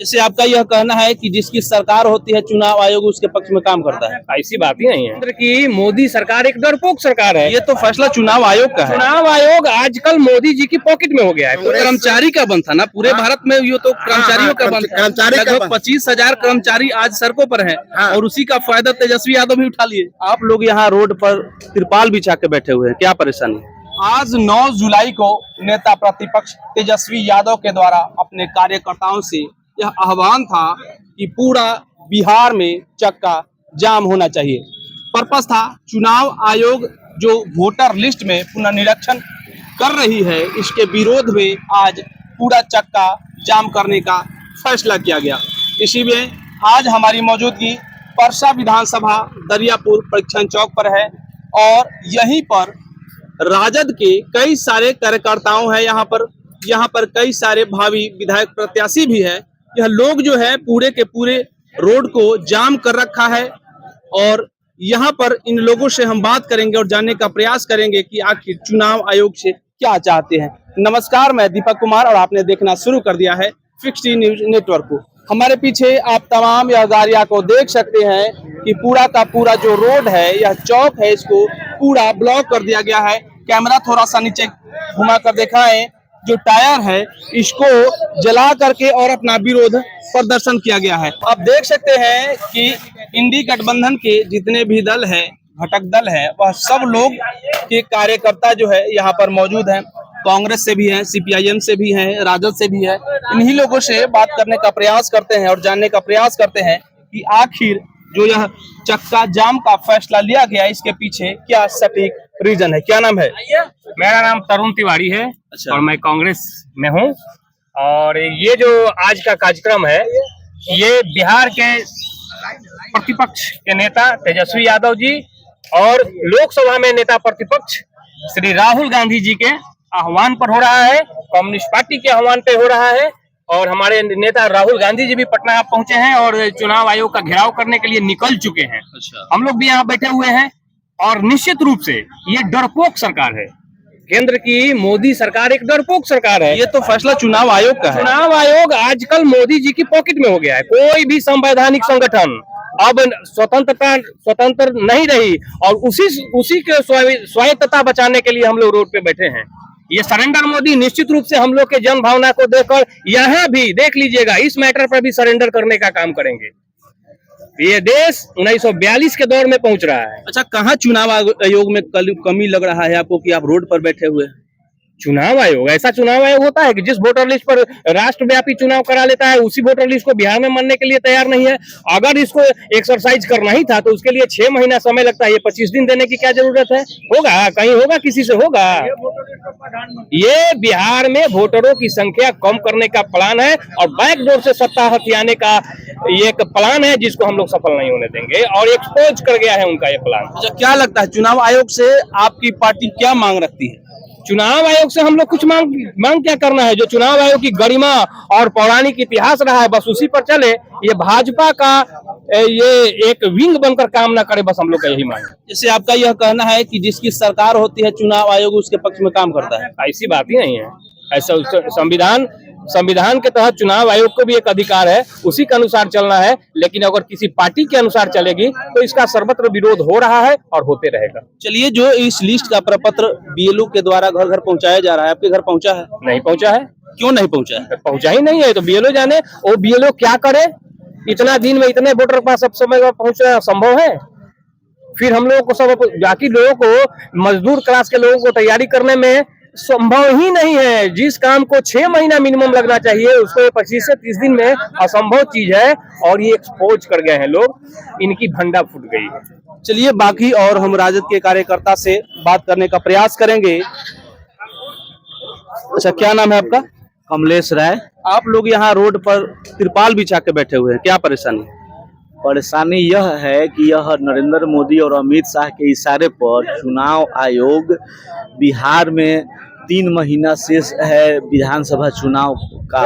जैसे आपका यह कहना है कि जिसकी सरकार होती है चुनाव आयोग उसके पक्ष में काम करता है। ऐसी बात ही नहीं है केंद्र की मोदी सरकार एक डरपोक सरकार है। ये तो फैसला चुनाव आयोग का है। चुनाव आयोग आजकल मोदी जी की पॉकेट में हो गया है। तो कर्मचारी का बंद था ना पूरे भारत में, ये तो कर्मचारियों का बंद था। लगभग 25,000 कर्मचारी आज सड़कों पर हैं और उसी का फायदा तेजस्वी यादव भी उठा लिए। आप लोग यहाँ रोड पर तिरपाल बिछा के बैठे हुए हैं, क्या परेशानी है? आज 9 जुलाई को नेता प्रतिपक्ष तेजस्वी यादव के द्वारा अपने कार्यकर्ताओं से यह आह्वान था कि पूरा बिहार में चक्का जाम होना चाहिए। पर्पस था चुनाव आयोग जो वोटर लिस्ट में पुनर्निरीक्षण कर रही है, इसके विरोध में आज पूरा चक्का जाम करने का फैसला किया गया। इसी में आज हमारी मौजूदगी परसा विधानसभा दरियापुर परीक्षण चौक पर है और यहीं पर राजद के कई सारे कार्यकर्ताओं हैं। यहाँ पर कई सारे भावी विधायक प्रत्याशी भी है। यह लोग जो है पूरे के पूरे रोड को जाम कर रखा है और यहाँ पर इन लोगों से हम बात करेंगे और जानने का प्रयास करेंगे कि आखिर चुनाव आयोग से क्या चाहते हैं। नमस्कार, मैं दीपक कुमार और आपने देखना शुरू कर दिया है फिक्स न्यूज नेटवर्क को। हमारे पीछे आप तमाम यह गाड़ियां को देख सकते हैं कि पूरा का पूरा जो रोड है, यह चौक है, इसको पूरा ब्लॉक कर दिया गया है। कैमरा थोड़ा सा नीचे घुमा कर दिखाएं। जो टायर है इसको जला करके और अपना विरोध प्रदर्शन किया गया है। आप देख सकते हैं कि इंडी गठबंधन के जितने भी दल है, घटक दल है, वह सब लोग के कार्यकर्ता जो है यहाँ पर मौजूद हैं। कांग्रेस से भी है, सीपीआईएम से भी है, राजद से भी है। इन्हीं लोगों से बात करने का प्रयास करते हैं और जानने का प्रयास करते हैं कि आखिर जो यह चक्का जाम का फैसला लिया गया इसके पीछे क्या सटीक रीजन है। क्या नाम है? मेरा नाम तरुण तिवारी है। अच्छा। और मैं कांग्रेस में हूँ। और ये जो आज का कार्यक्रम है ये बिहार के प्रतिपक्ष के नेता तेजस्वी यादव जी और लोकसभा में नेता प्रतिपक्ष श्री राहुल गांधी जी के आह्वान पर हो रहा है, कम्युनिस्ट पार्टी के आह्वान पे हो रहा है। और हमारे नेता राहुल गांधी जी भी पटना पहुंचे हैं और चुनाव आयोग का घेराव करने के लिए निकल चुके हैं। अच्छा। हम लोग भी यहाँ बैठे हुए हैं और निश्चित रूप से ये डरपोक सरकार है। केंद्र की मोदी सरकार एक डरपोक सरकार है। ये तो फैसला चुनाव आयोग का है। चुनाव आयोग आजकल मोदी जी की पॉकेट में हो गया है। कोई भी संवैधानिक संगठन अब स्वतंत्र नहीं रही और उसी के स्वायत्तता बचाने के लिए हम लोग रोड पे बैठे हैं। ये सरेंडर मोदी निश्चित रूप से हम लोग के जन भावना को देखकर यहाँ भी देख लीजिएगा, इस मैटर पर भी सरेंडर करने का काम करेंगे। ये देश 1942 के दौर में पहुंच रहा है। अच्छा, कहाँ चुनाव आयोग में कमी लग रहा है आपको कि आप रोड पर बैठे हुए? चुनाव आयोग ऐसा चुनाव आयोग होता है कि जिस वोटर लिस्ट पर राष्ट्रव्यापी चुनाव करा लेता है उसी वोटर लिस्ट को बिहार में मानने के लिए तैयार नहीं है। अगर इसको एक्सरसाइज करना ही था तो उसके लिए 6 महीना समय लगता है। ये 25 दिन देने की क्या जरूरत है? होगा कहीं, होगा किसी से होगा। ये बिहार में वोटरों की संख्या कम करने का प्लान है और बैकडोर से सत्ता हथियाने का ये एक प्लान है जिसको हम लोग सफल नहीं होने देंगे और एक्सपोज कर गया है उनका ये प्लान। अच्छा, क्या लगता है चुनाव आयोग से आपकी पार्टी क्या मांग रखती है? चुनाव आयोग से हम लोग कुछ मांग क्या करना है? जो चुनाव आयोग की गरिमा और पौराणिक इतिहास रहा है बस उसी पर चले। ये भाजपा का ये एक विंग बनकर काम ना करे, बस हम लोग का यही मांग है। जैसे आपका यह कहना है कि जिसकी सरकार होती है चुनाव आयोग उसके पक्ष में काम करता है। ऐसी बात ही नहीं है। ऐसा संविधान के तहत चुनाव आयोग को भी एक अधिकार है, उसी के अनुसार चलना है। लेकिन अगर किसी पार्टी के अनुसार चलेगी तो इसका सर्वत्र विरोध हो रहा है और होते रहेगा। चलिए, जो इस लिस्ट का प्रपत्र बीएलओ के द्वारा घर घर पहुंचाया जा रहा है, आपके घर पहुंचा है? नहीं पहुंचा है। क्यों नहीं पहुंचा है? पहुंचा ही नहीं है तो बीएलओ जाने। वो बीएलओ क्या करे? इतना दिन में इतने वोटर के पास सब समय में पहुंचना संभव है? फिर हम लोगों को सब बाकी लोगों को मजदूर क्लास के लोगों को तैयारी करने में संभव ही नहीं है। जिस काम को 6 महीना मिनिमम लगना चाहिए उसको 25 से 30 दिन में असंभव चीज है और ये एक्सपोज कर गए हैं लोग। इनकी भंडा फूट गई है। चलिए, बाकी और हम राजद के कार्यकर्ता से बात करने का प्रयास करेंगे। अच्छा, क्या नाम है आपका? कमलेश राय। आप लोग यहाँ रोड पर तिरपाल बिछा के बैठे हुए हैं, क्या परेशानी? परेशानी यह है कि यह नरेंद्र मोदी और अमित शाह के इशारे पर चुनाव आयोग बिहार में 3 महीना शेष है विधानसभा चुनाव का।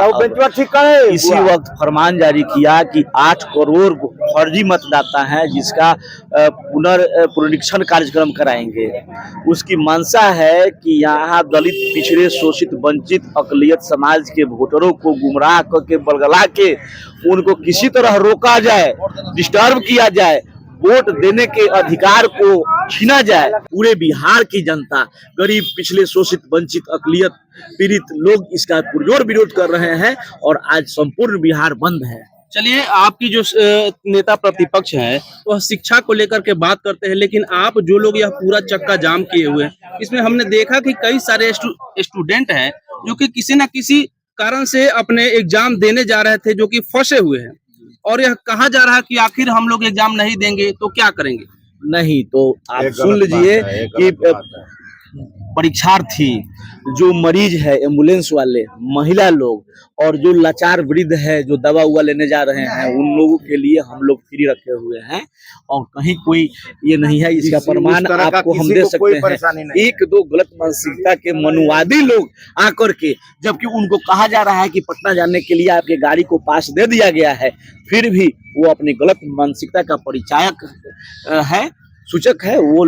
इसी वक्त फरमान जारी किया कि 8 करोड़ फर्जी मतदाता हैं जिसका पुनरीक्षण कार्यक्रम कराएंगे। उसकी मंशा है कि यहाँ दलित, पिछड़े, शोषित, वंचित, अकलियत समाज के वोटरों को गुमराह करके बलगला के उनको किसी तरह रोका जाए, डिस्टर्ब किया जाए, वोट देने के अधिकार को छीना जाए। पूरे बिहार की जनता, गरीब, पिछले, शोषित, वंचित, अकलियत, पीड़ित लोग इसका पुरजोर विरोध कर रहे हैं और आज संपूर्ण बिहार बंद है। चलिए, आपकी जो नेता प्रतिपक्ष है वह शिक्षा को लेकर के बात करते हैं, लेकिन आप जो लोग यह पूरा चक्का जाम किए हुए हैं, इसमें हमने देखा कि कई सारे स्टूडेंट हैं जो कि किसी न किसी कारण से अपने एग्जाम देने जा रहे थे, जो कि फंसे हुए हैं, और यह कहा जा रहा है कि आखिर हम लोग एग्जाम नहीं देंगे तो क्या करेंगे। नहीं तो आप सुन लीजिए कि परीक्षार्थी, जो मरीज है, एम्बुलेंस वाले, महिला लोग और जो लाचार वृद्ध है जो दवा हुआ लेने जा रहे हैं, उन लोगों के लिए हम लोग फ्री रखे हुए हैं और कहीं कोई ये नहीं है। इसका प्रमाण आपको हम दे सकते हैं। एक दो गलत मानसिकता के मनुवादी लोग आकर के, जबकि उनको कहा जा रहा है कि पटना जाने के लिए आपके गाड़ी को पास दे दिया गया है, फिर भी वो अपनी गलत मानसिकता का परिचायक है, सूचक है। वो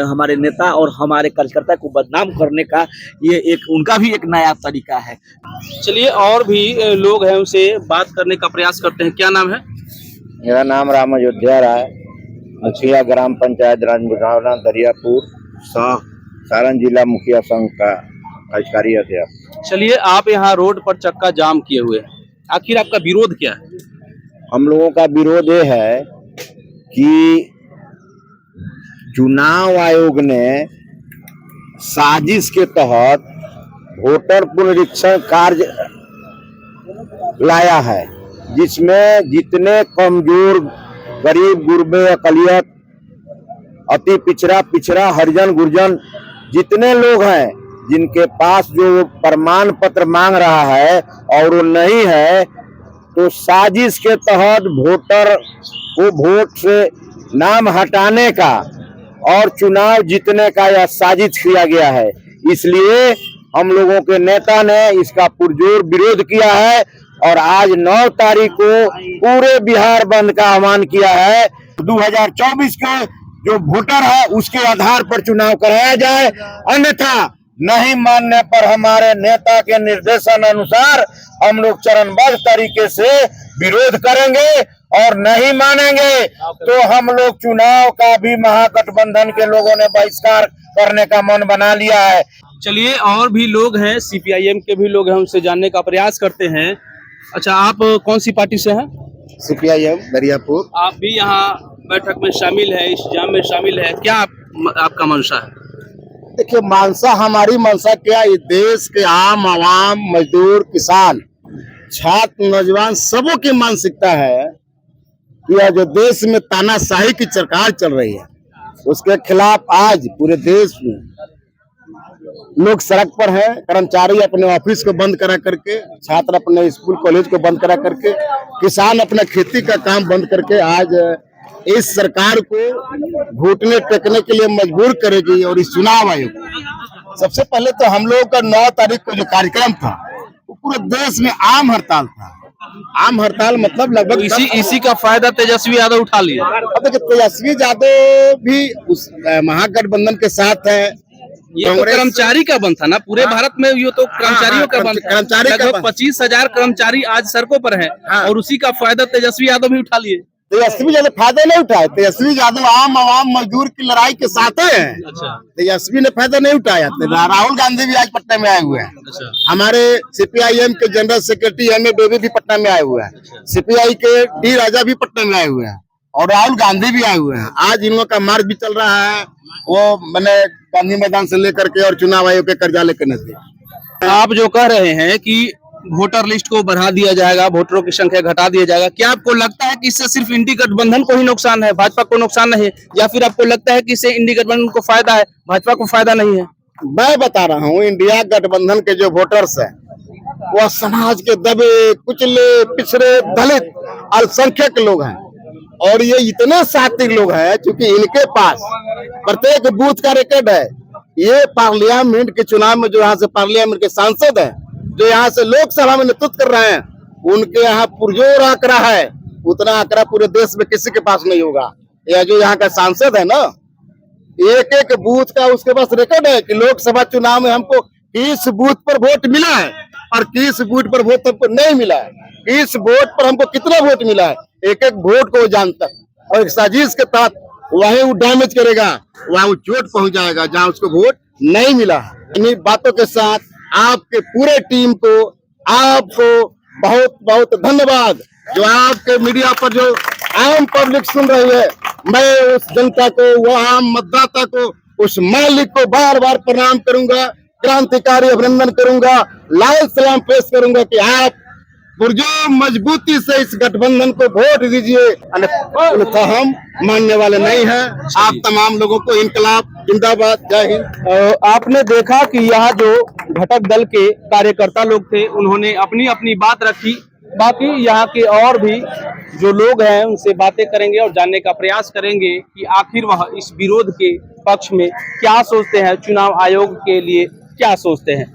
हमारे नेता और हमारे कार्यकर्ता को बदनाम करने का ये एक उनका भी एक नया तरीका है। चलिए, और भी लोग हैं, उनसे बात करने का प्रयास करते हैं। क्या नाम है? मेरा नाम राम अयोध्या राय, मुखिया ग्राम पंचायत राजपुर दरियापुर, सारण जिला मुखिया संघ का कार्यकारी अध्यक्ष। चलिए, आप यहाँ रोड पर चक्का जाम किए हुए हैं, आखिर आपका विरोध क्या है? हम लोगों का विरोध ये है कि चुनाव आयोग ने साजिश के तहत वोटर पुनरीक्षण कार्य लाया है, जिसमें जितने कमजोर, गरीब, गुरबे, अकलियत, अति पिछड़ा, हरिजन, गुर्जन, जितने लोग हैं जिनके पास जो प्रमाण पत्र मांग रहा है और वो नहीं है, तो साजिश के तहत वोटर को वोट से नाम हटाने का और चुनाव जीतने का यह साजिश किया गया है। इसलिए हम लोगों के नेता ने इसका पुरजोर विरोध किया है और आज 9 तारीख को पूरे बिहार बंद का आह्वान किया है। 2024 के जो वोटर है उसके आधार पर चुनाव कराया जाए, अन्यथा नहीं मानने पर हमारे नेता के निर्देशन अनुसार हम लोग चरणबद्ध तरीके से विरोध करेंगे और नहीं मानेंगे तो हम लोग चुनाव का भी महागठबंधन के लोगों ने बहिष्कार करने का मन बना लिया है। चलिए, और भी लोग हैं, सीपीआईएम के भी लोग हैं, उनसे जानने का प्रयास करते हैं। अच्छा, आप कौन सी पार्टी से हैं? सीपीआईएम दरियापुर। आप भी यहाँ बैठक में शामिल है, इस जाम में शामिल है, क्या आपका मंशा है? देखिए, मानसा, हमारी मंशा क्या, इस देश के आम आवाम, मजदूर, किसान, छात्र, नौजवान, सबों की मानसिकता है कि यह जो देश में तानाशाही की सरकार चल रही है उसके खिलाफ आज पूरे देश में लोग सड़क पर हैं। कर्मचारी अपने ऑफिस को बंद करा करके, छात्र अपने स्कूल कॉलेज को बंद करा करके, किसान अपना खेती का काम बंद करके आज इस सरकार को घुटने टेकने के लिए मजबूर करेगी। और इस चुनाव आयोग, सबसे पहले तो हम लोगों का 9 तारीख को जो कार्यक्रम था वो पूरे देश में आम हड़ताल था। आम हड़ताल मतलब लगभग इसी का फायदा तेजस्वी यादव उठा लिया। अब देखिए, तेजस्वी यादव भी उस महागठबंधन के साथ है। ये तो कर्मचारी का बंद था ना, पूरे भारत में ये तो कर्मचारियों का बंद था। लगभग 25,000 कर्मचारी आज सड़कों पर हैं और उसी का फायदा तेजस्वी यादव भी उठा लिए। तेजस्वी यादव फायदा नहीं उठाए, तेजस्वी यादव आम आवाम मजदूर की लड़ाई के साथ है। अच्छा, तेजस्वी ने फायदा नहीं उठाया। राहुल गांधी भी आज पटना में आए हुए हैं। अच्छा, हमारे सीपीआईएम के general secretary M A Baby भी पटना में आए हुए हैं। सीपीआई के डी राजा भी पटना में आए हुए हैं और राहुल गांधी भी आए हुए हैं। आज इन लोगों का मार्च भी चल रहा है, वो मैंने गांधी मैदान से लेकर के और चुनाव आयोग के कार्यालय के नजदीक। आप जो कह रहे हैं कि वोटर लिस्ट को बढ़ा दिया जाएगा, वोटरों की संख्या घटा दिया जाएगा, क्या आपको लगता है कि इससे सिर्फ इंडी गठबंधन को ही नुकसान है, भाजपा को नुकसान नहीं है, या फिर आपको लगता है कि इससे इंडी गठबंधन को फायदा है, भाजपा को फायदा नहीं है? मैं बता रहा हूँ, इंडिया गठबंधन के जो वोटर्स हैं वह समाज के दबे कुचले, पिछड़े, दलित, अल्पसंख्यक लोग हैं और ये इतने सात्विक लोग हैं क्योंकि इनके पास प्रत्येक बूथ का रिकॉर्ड है। ये पार्लियामेंट के चुनाव में जो यहाँ से पार्लियामेंट के सांसद हैं, जो यहाँ से लोकसभा में नेतृत्व कर रहे हैं, उनके यहाँ पुरजोर आंकड़ा है उतना आंकड़ा पूरे देश में किसी के पास नहीं होगा। यह जो यहाँ का सांसद है ना, एक एक बूथ का उसके पास रिकॉर्ड है कि लोकसभा चुनाव में हमको किस बूथ पर वोट मिला है और किस बूथ पर वोट हमको नहीं मिला है, किस वोट पर हमको कितना वोट मिला है, एक एक वोट को वो जानता है। और एक साजिश के तहत वहीं वो डैमेज करेगा, वहां वो चोट पहुंच जाएगा जहां उसको वोट नहीं मिला। इन्हीं बातों के साथ आपके पूरे टीम को, आपको बहुत बहुत धन्यवाद। जो आपके मीडिया पर जो आम पब्लिक सुन रही है, मैं उस जनता को, वो आम मतदाता को, उस मालिक को बार बार प्रणाम करूंगा, क्रांतिकारी अभिनंदन करूंगा, लाल सलाम पेश करूंगा कि आप पुरजोर मजबूती से इस गठबंधन को वोट दीजिए, अन्यथा हम मानने वाले नहीं हैं। आप तमाम लोगों को इनकलाब जिंदाबाद, जय हिंद। आपने देखा कि यहाँ जो घटक दल के कार्यकर्ता लोग थे, उन्होंने अपनी अपनी बात रखी। बाकी यहाँ के और भी जो लोग हैं उनसे बातें करेंगे और जानने का प्रयास करेंगे कि आखिर वह इस विरोध के पक्ष में क्या सोचते हैं, चुनाव आयोग के लिए क्या सोचते हैं।